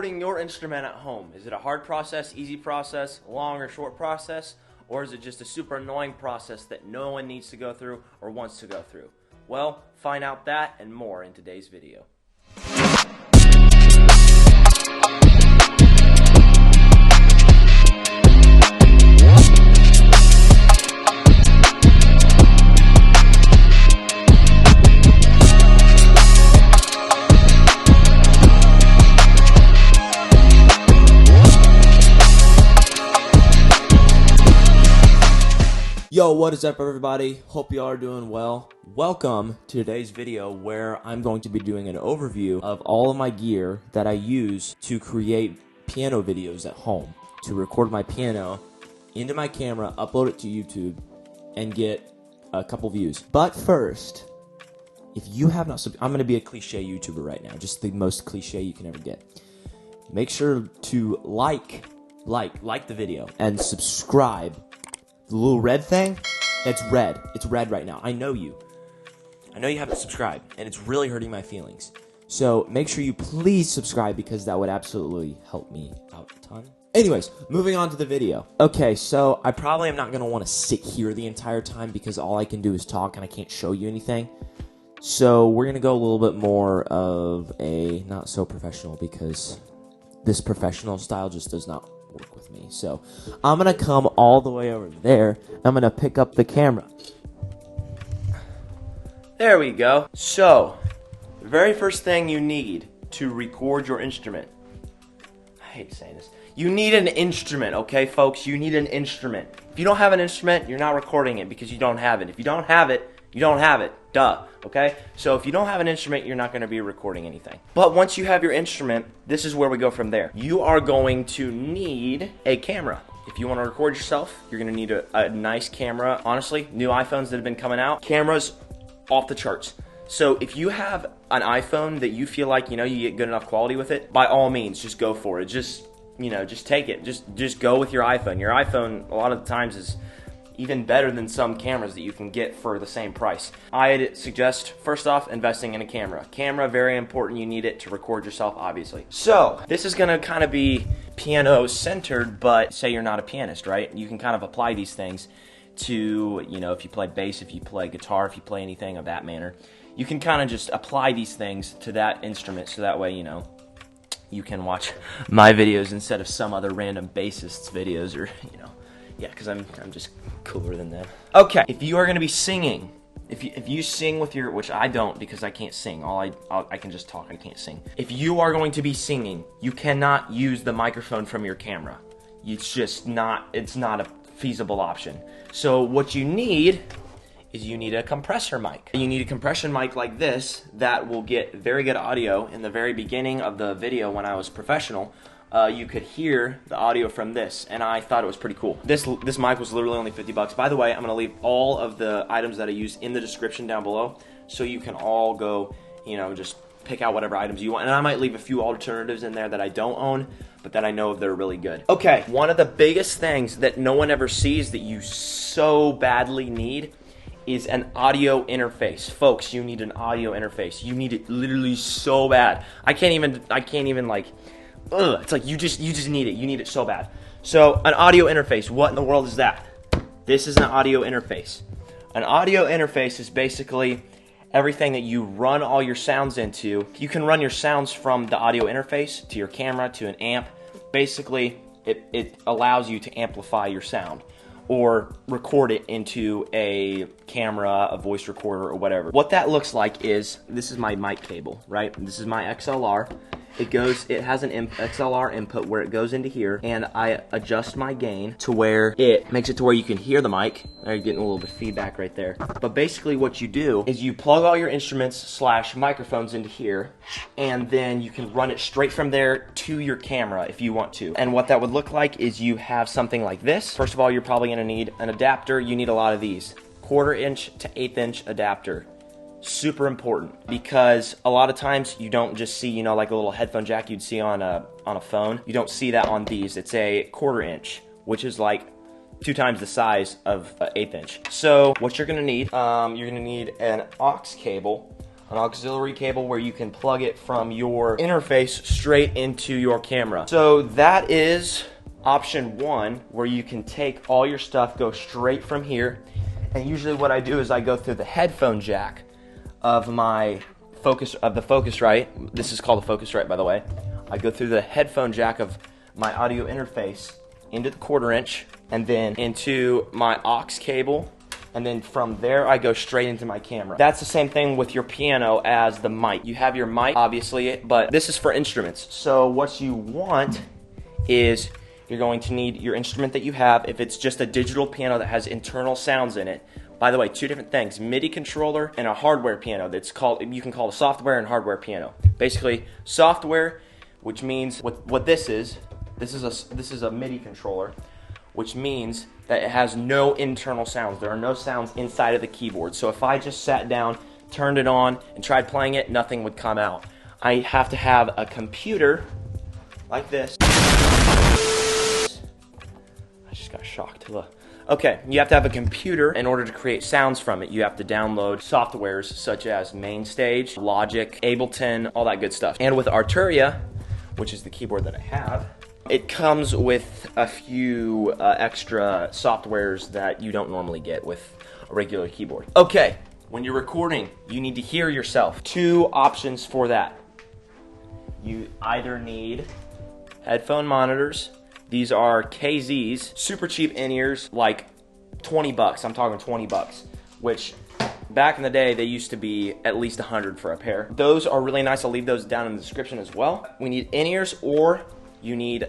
recording your instrument at home? Is it a hard process, easy process, long or short process, or is it just a super annoying process that no one needs to go through or wants to go through? Well, find out that and more in today's video. Yo, what is up everybody? Hope you are doing well. Welcome to today's video where I'm going to be doing an overview of all of my gear that I use to create piano videos at home, to record my piano into my camera, upload it to YouTube, and get a couple views. But first, if you have not, I'm going to be a cliche YouTuber right now, just the most cliche you can ever get. Make sure to like the video and subscribe. The little red thing, it's red. It's red right now. I know you haven't subscribed, and it's really hurting my feelings. So make sure you please subscribe because that would absolutely help me out a ton. Anyways, moving on to the video. Okay, so I probably am not going to want to sit here the entire time because all I can do is talk and I can't show you anything. So we're going to go a little bit more of a not so professional because this professional style just does not work with me. So I'm gonna come all the way over there. I'm gonna pick up the camera. There we go. So the very first thing you need to record your instrument, I hate saying this, you need an instrument. Okay folks, you need an instrument. If you don't have an instrument, you're not recording it because you don't have it. If you don't have it, you don't have it. Duh. Okay? So if you don't have an instrument, you're not going to be recording anything. But once you have your instrument, this is where we go from there. You are going to need a camera. If you want to record yourself, you're going to need a nice camera. Honestly, new iPhones that have been coming out, cameras off the charts. So if you have an iPhone that you feel like, you get good enough quality with it, by all means, just go for it. Just take it. Just go with your iPhone. Your iPhone, a lot of the times, is even better than some cameras that you can get for the same price. I'd suggest, first off, investing in a camera. Camera, very important. You need it to record yourself, obviously. So this is gonna kind of be piano centered, but say you're not a pianist, right? You can kind of apply these things to, if you play bass, if you play guitar, if you play anything of that manner, you can kind of just apply these things to that instrument so that way, you can watch my videos instead of some other random bassist's videos or, yeah, because I'm just cooler than them. Okay, if you are going to be singing, if you sing with your, which I don't because I can't sing. I can just talk, I can't sing. If you are going to be singing, you cannot use the microphone from your camera. It's not a feasible option. So what you need is you need a compressor mic. You need a compression mic like this that will get very good audio. In the very beginning of the video when I was professional, you could hear the audio from this, and I thought it was pretty cool. This mic was literally only 50 bucks. By the way, I'm going to leave all of the items that I use in the description down below, so you can all go, just pick out whatever items you want. And I might leave a few alternatives in there that I don't own, but that I know they're really good. Okay, one of the biggest things that no one ever sees that you so badly need is an audio interface. Folks, you need an audio interface. You need it literally so bad. I can't even like, it's like you just need it. You need it so bad. So an audio interface, what in the world is that? This is an audio interface. An audio interface is basically everything that you run all your sounds into. You can run your sounds from the audio interface to your camera to an amp. Basically, it allows you to amplify your sound or record it into a camera, a voice recorder, or whatever. What that looks like is, this is my mic cable, right? This is my XLR. It has an XLR input where it goes into here, and I adjust my gain to where it makes it to where you can hear the mic. You're getting a little bit of feedback right there. But basically what you do is you plug all your instruments / microphones into here, and then you can run it straight from there to your camera if you want to. And what that would look like is you have something like this. First of all, you're probably gonna need an adapter. You need a lot of these. 1/4 inch to 1/8 inch adapter. Super important because a lot of times you don't just see, like a little headphone jack you'd see on a phone. You don't see that on these. It's a 1/4 inch, which is like 2 times the size of an 1/8 inch. So what you're gonna need, you're gonna need an aux cable. an auxiliary cable where you can plug it from your interface straight into your camera. So that is option one, where you can take all your stuff, go straight from here. And usually what I do is I go through the headphone jack of the Focusrite. This is called the Focusrite, by the way. I go through the headphone jack of my audio interface into the 1/4 inch and then into my aux cable. And then from there, I go straight into my camera. That's the same thing with your piano as the mic. You have your mic, obviously, but this is for instruments. So what you want is you're going to need your instrument that you have. If it's just a digital piano that has internal sounds in it, by the way, two different things, MIDI controller and a hardware piano. That's called, you can call it a software and hardware piano. Basically, software, which means what this is a MIDI controller, which means that it has no internal sounds. There are no sounds inside of the keyboard. So if I just sat down, turned it on, and tried playing it, nothing would come out. I have to have a computer like this. I just got shocked. Okay, you have to have a computer in order to create sounds from it. You have to download softwares such as MainStage, Logic, Ableton, all that good stuff. And with Arturia, which is the keyboard that I have, it comes with a few extra softwares that you don't normally get with a regular keyboard. Okay, when you're recording, you need to hear yourself. Two options for that. You either need headphone monitors. These are KZs, super cheap in-ears, like 20 bucks. I'm talking 20 bucks, which back in the day, they used to be at least 100 for a pair. Those are really nice. I'll leave those down in the description as well. We need in-ears, or you need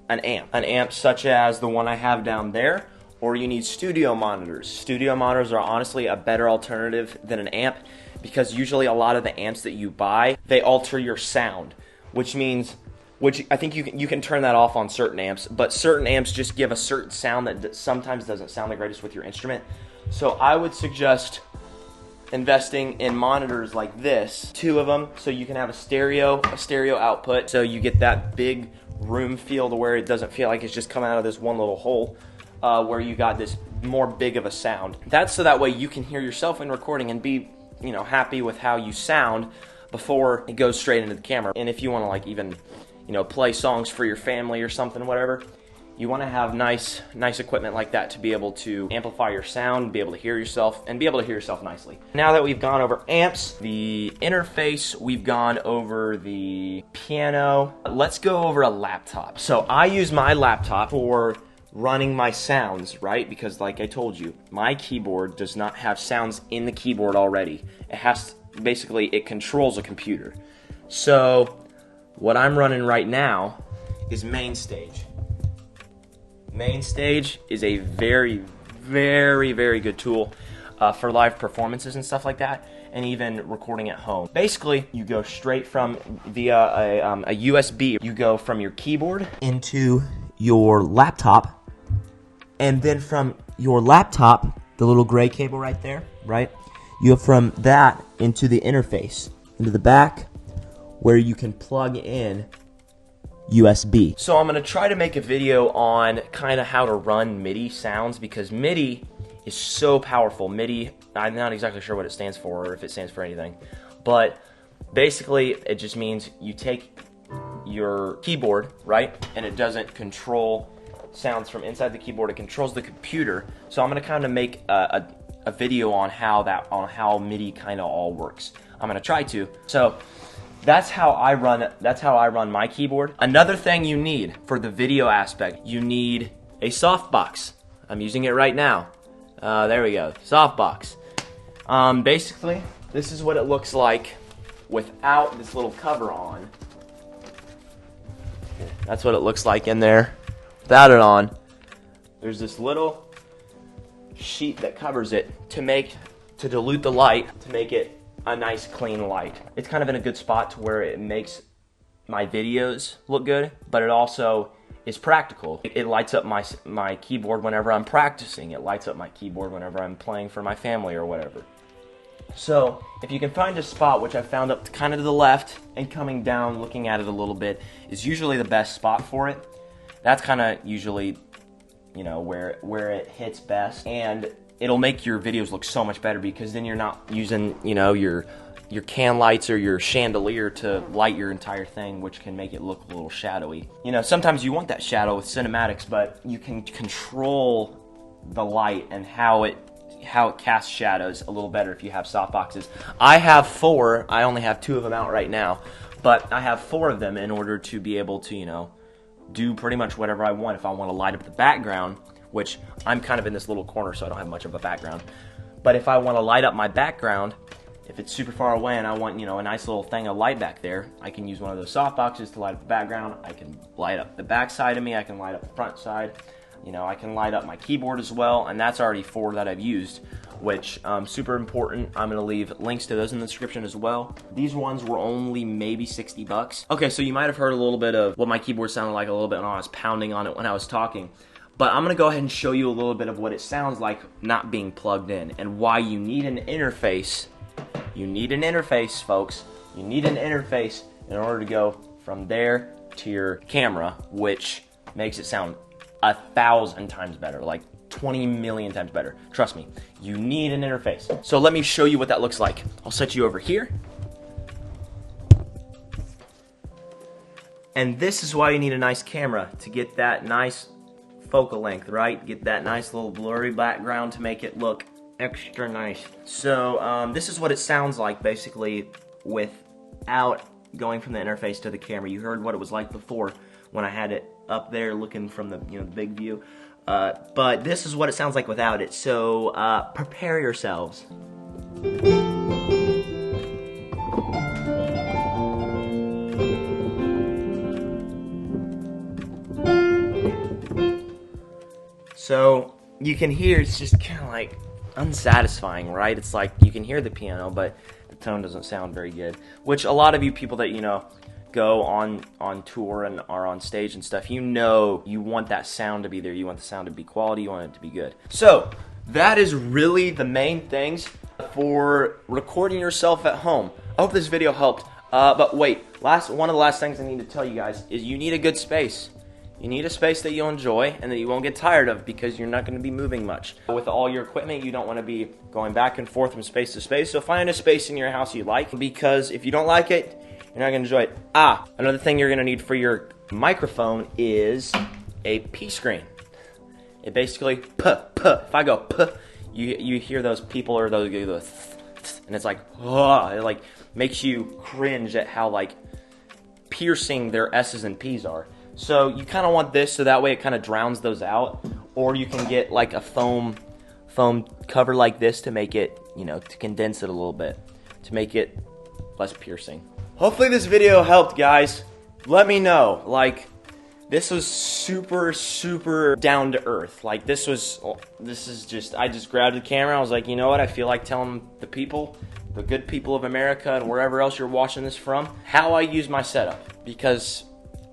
an amp such as the one I have down there, or you need studio monitors. Studio monitors are honestly a better alternative than an amp, because usually a lot of the amps that you buy, they alter your sound, which I think you can turn that off on certain amps, but certain amps just give a certain sound that sometimes doesn't sound the greatest with your instrument. So I would suggest investing in monitors like this, 2 of them, so you can have a stereo output, so you get that big room feel to where it doesn't feel like it's just coming out of this one little hole, where you got this more big of a sound. That's so that way you can hear yourself in recording and be, happy with how you sound before it goes straight into the camera. And if you want to like even, play songs for your family or something, whatever, you want to have nice equipment like that to be able to amplify your sound, be able to hear yourself, and be able to hear yourself nicely. Now that we've gone over amps, the interface, we've gone over the piano, let's go over a laptop. So I use my laptop for running my sounds, right? Because like I told you, my keyboard does not have sounds in the keyboard already. Basically, it controls a computer. So what I'm running right now is MainStage. MainStage is a very, very, very good tool for live performances and stuff like that, and even recording at home. Basically, you go straight from via a USB. You go from your keyboard into your laptop, and then from your laptop, the little gray cable right there, right? You go from that into the interface, into the back, where you can plug in USB. So I'm going to try to make a video on kind of how to run MIDI sounds, because MIDI is so powerful. MIDI, I'm not exactly sure what it stands for or if it stands for anything, but basically it just means you take your keyboard, right, and it doesn't control sounds from inside the keyboard, it controls the computer. So I'm going to kind of make a video on how MIDI kind of all works. I'm going to try to. So that's how I run my keyboard. Another thing you need for the video aspect, you need a softbox. I'm using it right now. There we go, softbox. Basically, this is what it looks like without this little cover on. That's what it looks like in there without it on. There's this little sheet that covers it to dilute the light, to make it a nice clean light. It's kind of in a good spot to where it makes my videos look good, but it also is practical. It lights up my keyboard whenever I'm practicing. It lights up my keyboard whenever I'm playing for my family or whatever. So if you can find a spot, which I found up kind of to the left and coming down, looking at it a little bit, is usually the best spot for it. That's kind of usually, where it hits best, and it'll make your videos look so much better, because then you're not using, your your can lights or your chandelier to light your entire thing, which can make it look a little shadowy. You know, sometimes you want that shadow with cinematics, but you can control the light and how it casts shadows a little better if you have softboxes. I have 4. I only have 2 of them out right now, but I have 4 of them in order to be able to, you know, do pretty much whatever I want. If I want to light up the background, which I'm kind of in this little corner, so I don't have much of a background. But if I want to light up my background, if it's super far away and I want, you know, a nice little thing of light back there, I can use one of those softboxes to light up the background. I can light up the back side of me. I can light up the front side. You know, I can light up my keyboard as well, and that's already 4 that I've used, which super important. I'm going to leave links to those in the description as well. These ones were only maybe 60 bucks. Okay, so you might have heard a little bit of what my keyboard sounded like a little bit when I was pounding on it when I was talking. But I'm going to go ahead and show you a little bit of what it sounds like not being plugged in and why you need an interface. You need an interface, folks. You need an interface in order to go from there to your camera, which makes it sound 1,000 times better, like 20 million times better. Trust me, you need an interface. So let me show you what that looks like. I'll set you over here. And this is why you need a nice camera, to get that nice focal length, right? Get that nice little blurry background to make it look extra nice. So this is what it sounds like basically without going from the interface to the camera. You heard what it was like before when I had it up there looking from the, you know, the big view. But this is what it sounds like without it. So prepare yourselves. So you can hear it's just kind of like unsatisfying, right? It's like you can hear the piano, but the tone doesn't sound very good. Which a lot of you people that, you know, go on tour and are on stage and stuff, you know you want that sound to be there. You want the sound to be quality. You want it to be good. So that is really the main things for recording yourself at home. I hope this video helped. But wait, one of the last things I need to tell you guys is you need a good space. You need a space that you'll enjoy and that you won't get tired of, because you're not going to be moving much. With all your equipment, you don't want to be going back and forth from space to space. So find a space in your house you like, because if you don't like it, you're not going to enjoy it. Another thing you're going to need for your microphone is a P screen. It basically, if I go, you hear those people or those, and it's like, it like makes you cringe at how like piercing their S's and P's are. So you kind of want this so that way it kind of drowns those out. Or you can get like a foam cover like this to make it, you know, to condense it a little bit, to make it less piercing. Hopefully this video helped, guys. Let me know. Like, this was super down to earth. Like, this is just, I just grabbed the camera. I was like, you know what? I feel like telling the people, the good people of America and wherever else you're watching this from, how I use my setup. Because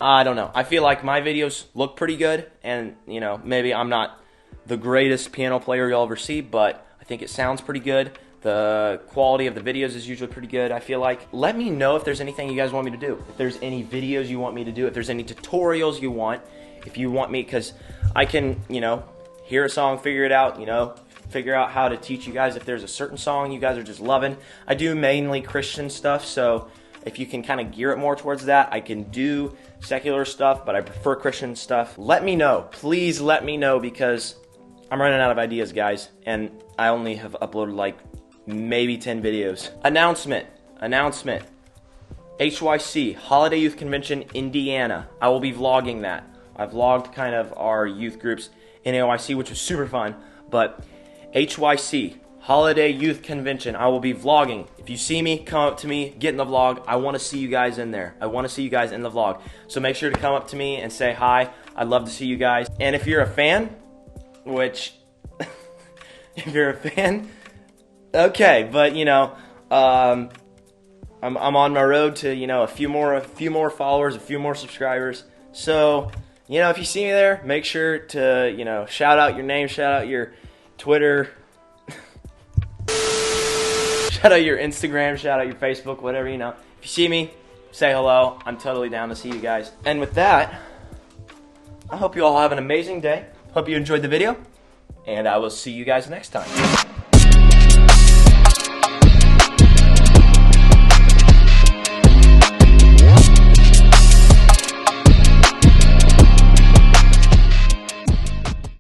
I don't know. I feel like my videos look pretty good, and, you know, maybe I'm not the greatest piano player you'll ever see, but I think it sounds pretty good. The quality of the videos is usually pretty good, I feel like. Let me know if there's anything you guys want me to do. If there's any videos you want me to do, if there's any tutorials you want, if you want me, because I can, you know, hear a song, figure it out, you know, figure out how to teach you guys if there's a certain song you guys are just loving. I do mainly Christian stuff, so if you can kind of gear it more towards that, I can do secular stuff, but I prefer Christian stuff. Let me know. Please let me know, because I'm running out of ideas, guys, and I only have uploaded like maybe 10 videos. Announcement. HYC, Holiday Youth Convention, Indiana. I will be vlogging that. I vlogged kind of our youth groups in AYC, which was super fun, but HYC, Holiday Youth Convention, I will be vlogging. If you see me, come up to me, get in the vlog. I want to see you guys in there. I want to see you guys in the vlog. So make sure to come up to me and say hi. I'd love to see you guys. And if you're a fan, which, if you're a fan, okay, but you know, I'm on my road to, you know, a few more followers, a few more subscribers. So, you know, if you see me there, make sure to, you know, shout out your name, shout out your Twitter, shout out your Instagram, shout out your Facebook, whatever, you know. If you see me, say hello. I'm totally down to see you guys. And with that, I hope you all have an amazing day. Hope you enjoyed the video, and I will see you guys next time.